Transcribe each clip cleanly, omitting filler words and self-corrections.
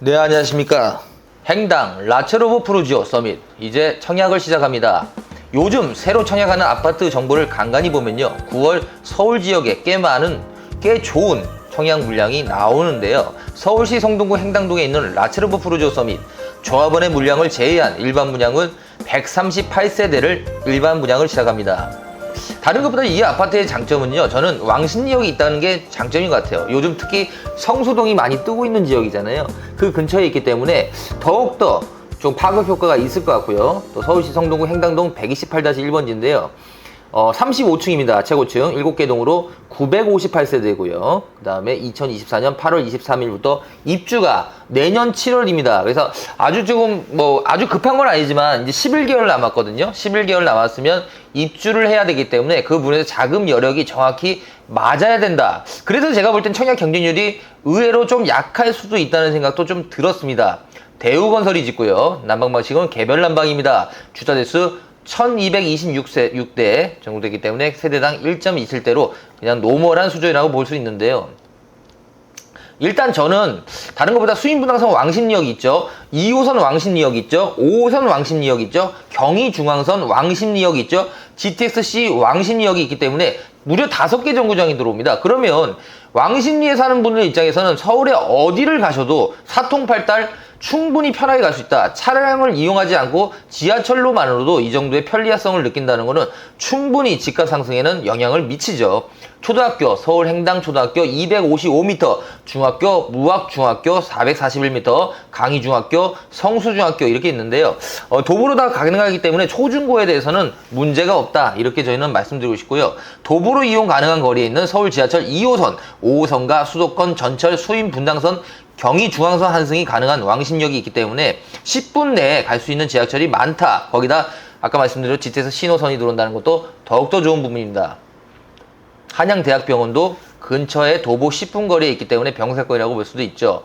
네, 안녕하십니까. 행당 라체로브 프루지오 서밋 이제 청약을 시작합니다. 요즘 새로 청약하는 아파트 정보를 간간히 보면요, 9월 서울 지역에 꽤 좋은 청약 물량이 나오는데요. 서울시 성동구 행당동에 있는 라체로브 프루지오 서밋 조합원의 물량을 제외한 일반 분양은 138세대를 일반 분양을 시작합니다. 다른 것보다 이 아파트의 장점은요, 저는 왕십리역이 있다는 게 장점인 것 같아요. 요즘 특히 성수동이 많이 뜨고 있는 지역이잖아요. 그 근처에 있기 때문에 더욱더 좀 파급 효과가 있을 것 같고요. 또 서울시 성동구 행당동 128-1번지인데요. 35층입니다. 최고층 7개 동으로 958세대고요. 그 다음에 2024년 8월 23일부터 입주가 내년 7월입니다. 그래서 아주 급한 건 아니지만 이제 11개월 남았거든요. 11개월 남았으면 입주를 해야 되기 때문에 그 부분에서 자금 여력이 정확히 맞아야 된다. 그래서 제가 볼 땐 청약 경쟁률이 의외로 좀 약할 수도 있다는 생각도 좀 들었습니다. 대우건설이 짓고요. 난방 방식은 개별 난방입니다. 주차 대수 1226대 정도 되기 때문에 세대당 1.27대로 그냥 노멀한 수준이라고 볼 수 있는데요. 일단 저는 다른 것보다 수인분당선 왕십리역이 있죠. 2호선 왕십리역이 있죠. 5호선 왕십리역이 있죠. 경의중앙선 왕십리역이 있죠. GTX-C 왕십리역이 있기 때문에 무려 5개 정거장이 들어옵니다. 그러면 왕십리에 사는 분들 입장에서는 서울에 어디를 가셔도 사통팔달 충분히 편하게 갈 수 있다. 차량을 이용하지 않고 지하철로만으로도 이 정도의 편리성을 느낀다는 것은 충분히 집값 상승에는 영향을 미치죠. 초등학교, 서울 행당초등학교 255m, 중학교, 무학중학교 441m, 강의중학교, 성수중학교 이렇게 있는데요. 도보로 다 가능하기 때문에 초중고에 대해서는 문제가 없다. 이렇게 저희는 말씀드리고 싶고요. 도보로 이용 가능한 거리에 있는 서울 지하철 2호선, 5호선과 수도권 전철 수인 분당선 경의중앙선 환승이 가능한 왕십리역이 있기 때문에 10분 내에 갈 수 있는 지하철이 많다. 거기다 아까 말씀드린 GTX 신호선이 들어온다는 것도 더욱더 좋은 부분입니다. 한양대학병원도 근처에 도보 10분 거리에 있기 때문에 병사권이라고 볼 수도 있죠.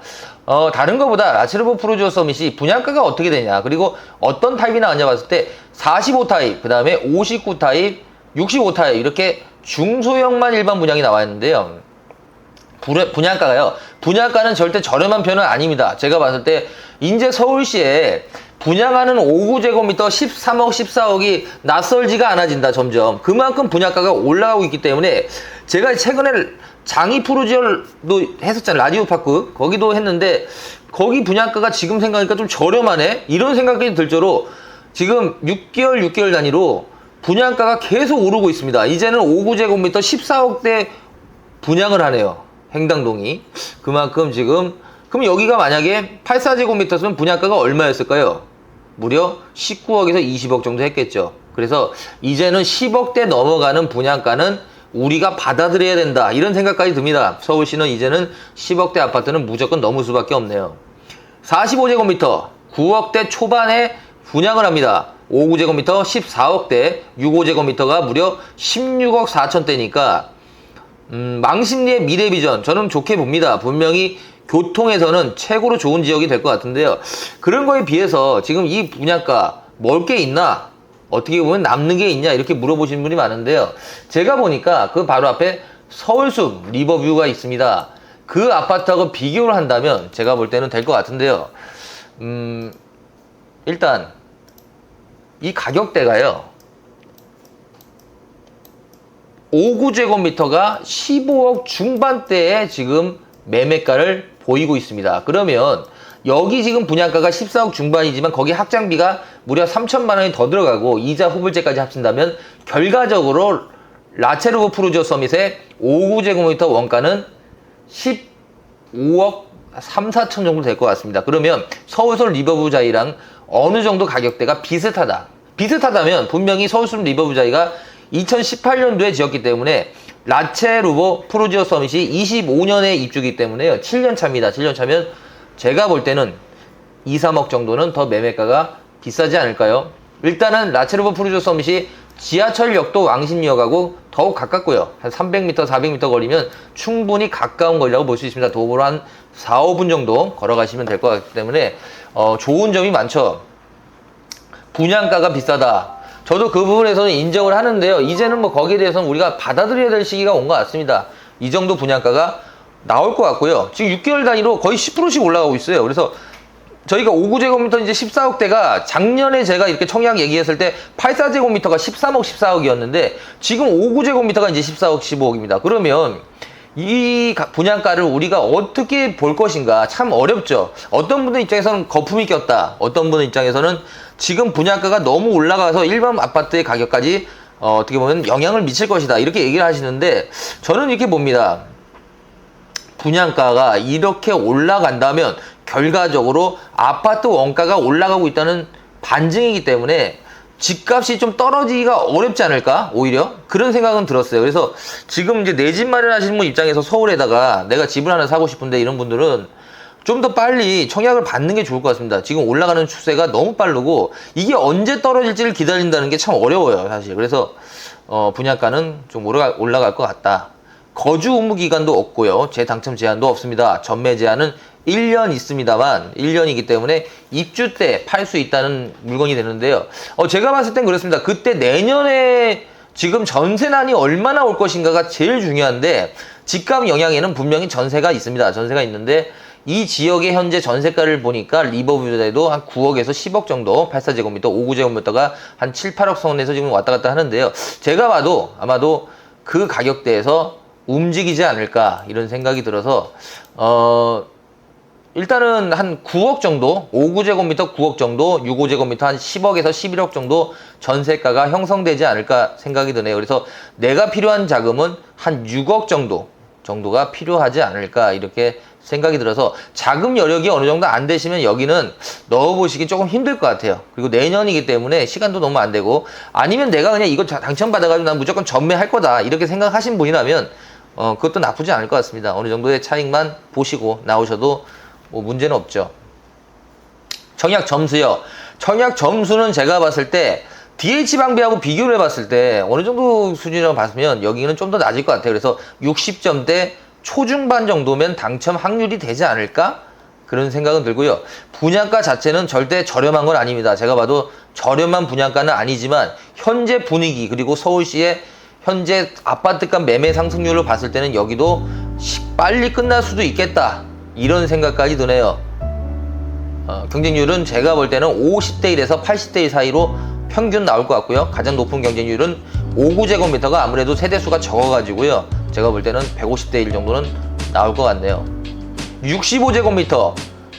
다른 것보다 라체로브 프루지오 서밋이 분양가가 어떻게 되냐, 그리고 어떤 타입이 나왔냐 봤을 때 45 타입, 그 다음에 59 타입, 65 타입 이렇게 중소형만 일반 분양이 나와 있는데요. 분양가는 절대 저렴한 편은 아닙니다. 제가 봤을 때 인제 서울시에 분양하는 5구제곱미터 13억, 14억이 낯설지가 않아진다. 점점 그만큼 분양가가 올라가고 있기 때문에 제가 최근에 장이 프루지오도 했었잖아요. 라디오파크 거기도 했는데 거기 분양가가 지금 생각하니까 좀 저렴하네, 이런 생각이 들 정도로 지금 6개월 단위로 분양가가 계속 오르고 있습니다. 이제는 5구제곱미터 14억대 분양을 하네요. 행당동이. 그만큼 지금, 그럼 여기가 만약에 84제곱미터면 분양가가 얼마였을까요? 무려 19억에서 20억 정도 했겠죠. 그래서 이제는 10억대 넘어가는 분양가는 우리가 받아들여야 된다, 이런 생각까지 듭니다. 서울시는 이제는 10억대 아파트는 무조건 넘을 수밖에 없네요. 45제곱미터 9억대 초반에 분양을 합니다. 5구제곱미터 14억대, 65제곱미터가 무려 16억 4천대니까 왕십리의 미래비전 저는 좋게 봅니다. 분명히 교통에서는 최고로 좋은 지역이 될 것 같은데요. 그런 거에 비해서 지금 이 분양가 먹을 게 있나, 어떻게 보면 남는 게 있냐, 이렇게 물어보시는 분이 많은데요. 제가 보니까 그 바로 앞에 서울숲 리버뷰가 있습니다. 그 아파트하고 비교를 한다면 제가 볼 때는 될 것 같은데요. 일단 이 가격대가요, 5구제곱미터가 15억 중반대에 지금 매매가를 보이고 있습니다. 그러면 여기 지금 분양가가 14억 중반이지만 거기 확장비가 무려 3천만 원이 더 들어가고 이자 후불제까지 합친다면 결과적으로 라체로브 프루지오 서밋의 5구제곱미터 원가는 15억 3, 4천 정도 될 것 같습니다. 그러면 서울숲 리버뷰자이랑 어느 정도 가격대가 비슷하다면 분명히 서울숲 리버뷰자이가 2018년도에 지었기 때문에 라체로브 프루지오 서밋이 25년에 입주기 때문에요. 7년 차입니다. 7년 차면 제가 볼 때는 2, 3억 정도는 더 매매가가 비싸지 않을까요? 일단은 라체로브 프루지오 서밋이 지하철역도 왕십리역하고 더욱 가깝고요. 한 300m, 400m 거리면 충분히 가까운 거리라고 볼 수 있습니다. 도보로 한 4, 5분 정도 걸어가시면 될 것 같기 때문에 좋은 점이 많죠. 분양가가 비싸다. 저도 그 부분에서는 인정을 하는데요. 이제는 뭐 거기에 대해서는 우리가 받아들여야 될 시기가 온 것 같습니다. 이 정도 분양가가 나올 것 같고요. 지금 6개월 단위로 거의 10%씩 올라가고 있어요. 그래서 저희가 5구제곱미터 이제 14억대가 작년에 제가 이렇게 청약 얘기했을 때 84제곱미터가 13억 14억이었는데 지금 5구제곱미터가 이제 14억 15억입니다. 그러면 이 분양가를 우리가 어떻게 볼 것인가 참 어렵죠. 어떤 분들 입장에서는 거품이 꼈다. 어떤 분들 입장에서는 지금 분양가가 너무 올라가서 일반 아파트의 가격까지 어떻게 보면 영향을 미칠 것이다. 이렇게 얘기를 하시는데 저는 이렇게 봅니다. 분양가가 이렇게 올라간다면 결과적으로 아파트 원가가 올라가고 있다는 반증이기 때문에 집값이 좀 떨어지기가 어렵지 않을까? 오히려 그런 생각은 들었어요. 그래서 지금 이제 내 집 마련하시는 분 입장에서 서울에다가 내가 집을 하나 사고 싶은데 이런 분들은 좀 더 빨리 청약을 받는 게 좋을 것 같습니다. 지금 올라가는 추세가 너무 빠르고 이게 언제 떨어질지를 기다린다는 게 참 어려워요, 사실. 그래서 분양가는 좀 올라갈 것 같다. 거주 의무 기간도 없고요. 재당첨 제한도 없습니다. 전매 제한은 1년 있습니다만 1년이기 때문에 입주 때 팔 수 있다는 물건이 되는데요. 제가 봤을 땐 그렇습니다. 그때 내년에 지금 전세난이 얼마나 올 것인가가 제일 중요한데 집값 영향에는 분명히 전세가 있습니다. 전세가 있는데 이 지역의 현재 전세가를 보니까 리버뷰에도 한 9억에서 10억 정도 84제곱미터, 5구제곱미터가 한 7, 8억 선에서 지금 왔다 갔다 하는데요. 제가 봐도 아마도 그 가격대에서 움직이지 않을까 이런 생각이 들어서 일단은 한 9억 정도, 5구제곱미터 9억 정도, 6구제곱미터 한 10억에서 11억 정도 전세가가 형성되지 않을까 생각이 드네요. 그래서 내가 필요한 자금은 한 6억 정도가 필요하지 않을까 이렇게 생각이 들어서 자금 여력이 어느 정도 안 되시면 여기는 넣어보시기 조금 힘들 것 같아요. 그리고 내년이기 때문에 시간도 너무 안 되고 아니면 내가 그냥 이거 당첨받아가지고 난 무조건 전매할 거다 이렇게 생각하신 분이라면 그것도 나쁘지 않을 것 같습니다. 어느 정도의 차익만 보시고 나오셔도 뭐 문제는 없죠. 청약 점수요. 청약 점수는 제가 봤을 때 DH방비하고 비교를 해봤을 때 어느 정도 수준이라고 봤으면 여기는 좀 더 낮을 것 같아요. 그래서 60점대 초중반 정도면 당첨 확률이 되지 않을까? 그런 생각은 들고요. 분양가 자체는 절대 저렴한 건 아닙니다. 제가 봐도 저렴한 분양가는 아니지만 현재 분위기 그리고 서울시의 현재 아파트값 매매 상승률을 봤을 때는 여기도 빨리 끝날 수도 있겠다. 이런 생각까지 드네요. 경쟁률은 제가 볼 때는 50대 1에서 80대 1 사이로 평균 나올 것 같고요. 가장 높은 경쟁률은 5구제곱미터가 아무래도 세대수가 적어가지고요. 제가 볼 때는 150대 1 정도는 나올 것 같네요. 65제곱미터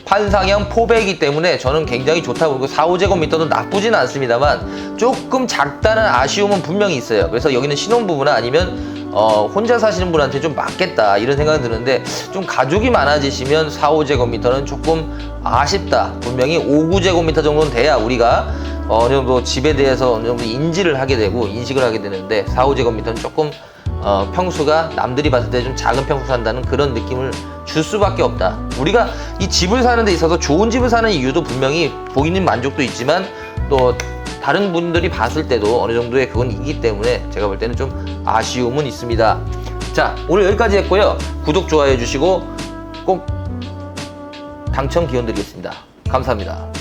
판상형 포배이기 때문에 저는 굉장히 좋다고 보고 4, 5제곱미터도 나쁘진 않습니다만 조금 작다는 아쉬움은 분명히 있어요. 그래서 여기는 신혼부부나 아니면 혼자 사시는 분한테 좀 맞겠다 이런 생각이 드는데 좀 가족이 많아지시면 4, 5제곱미터는 조금 아쉽다. 분명히 5구제곱미터 정도는 돼야 우리가 어느 정도 집에 대해서 어느 정도 인지를 하게 되고 인식을 하게 되는데 4, 5제곱미터는 조금 평수가 남들이 봤을 때 좀 작은 평수 산다는 그런 느낌을 줄 수밖에 없다. 우리가 이 집을 사는 데 있어서 좋은 집을 사는 이유도 분명히 본인 만족도 있지만 또 다른 분들이 봤을 때도 어느 정도의 그건 있기 때문에 제가 볼 때는 좀 아쉬움은 있습니다. 자, 오늘 여기까지 했고요. 구독, 좋아요 해주시고 꼭 당첨 기원 드리겠습니다. 감사합니다.